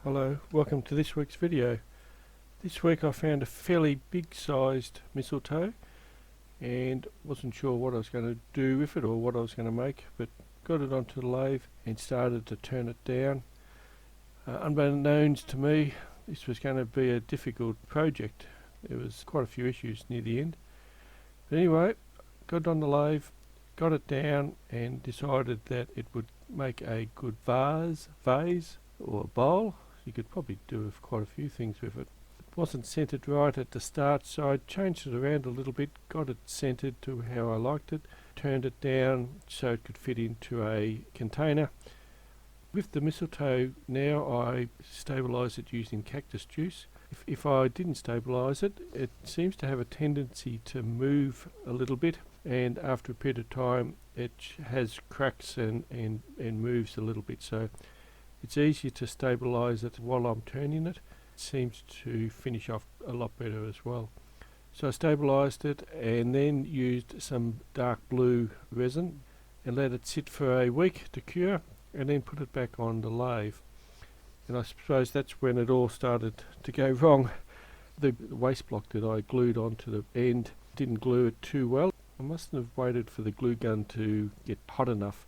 Hello, welcome to this week's video. This week I found a fairly big sized mistletoe and wasn't sure what I was going to do with it or what I was going to make, but got it onto the lathe and started to turn it down. Unbeknownst to me, this was going to be a difficult project. There was quite a few issues near the end. But anyway, got it on the lathe, got it down and decided that it would make a good vase or a bowl. You could probably do quite a few things with it. It wasn't centered right at the start, so I changed it around a little bit, got it centered to how I liked it, turned it down so it could fit into a container. With the mistletoe now I stabilise it using cactus juice. If I didn't stabilise it, it seems to have a tendency to move a little bit, and after a period of time it has cracks and moves a little bit, so it's easier to stabilise it while I'm turning it. It seems to finish off a lot better as well. So I stabilised it and then used some dark blue resin and let it sit for a week to cure, and then put it back on the lathe. And I suppose that's when it all started to go wrong. The waste block that I glued onto the end didn't glue it too well. I mustn't have waited for the glue gun to get hot enough.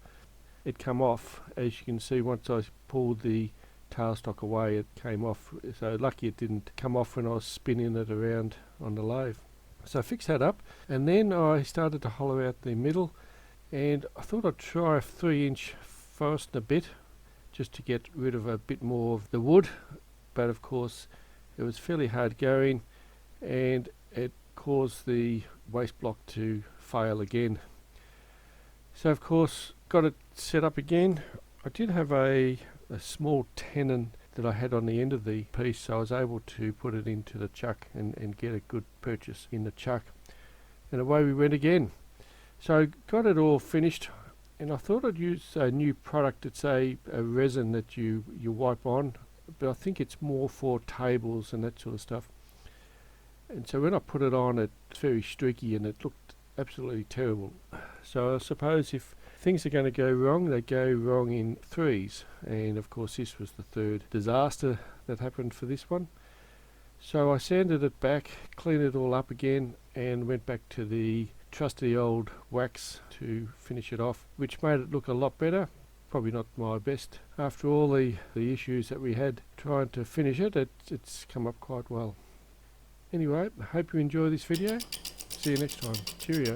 It came off, as you can see. Once I pulled the tailstock away, it came off, so lucky it didn't come off when I was spinning it around on the lathe. So I fixed that up, and then I started to hollow out the middle, and I thought I'd try a 3-inch fastener bit just to get rid of a bit more of the wood, but of course it was fairly hard going and it caused the waste block to fail again. So of course got it set up again. I did have a small tenon that I had on the end of the piece, so I was able to put it into the chuck and get a good purchase in the chuck, and away we went again. So got it all finished, and I thought I'd use a new product. It's a resin that you wipe on, but I think it's more for tables and that sort of stuff. And so when I put it on, it's very streaky and it looked absolutely terrible. So I suppose if things are going to go wrong, they go wrong in threes, and of course this was the third disaster that happened for this one. So I sanded it back, cleaned it all up again, and went back to the trusty old wax to finish it off, which made it look a lot better. Probably not my best. After all the issues that we had trying to finish it, it's come up quite well. Anyway, I hope you enjoy this video. See you next time. Cheerio.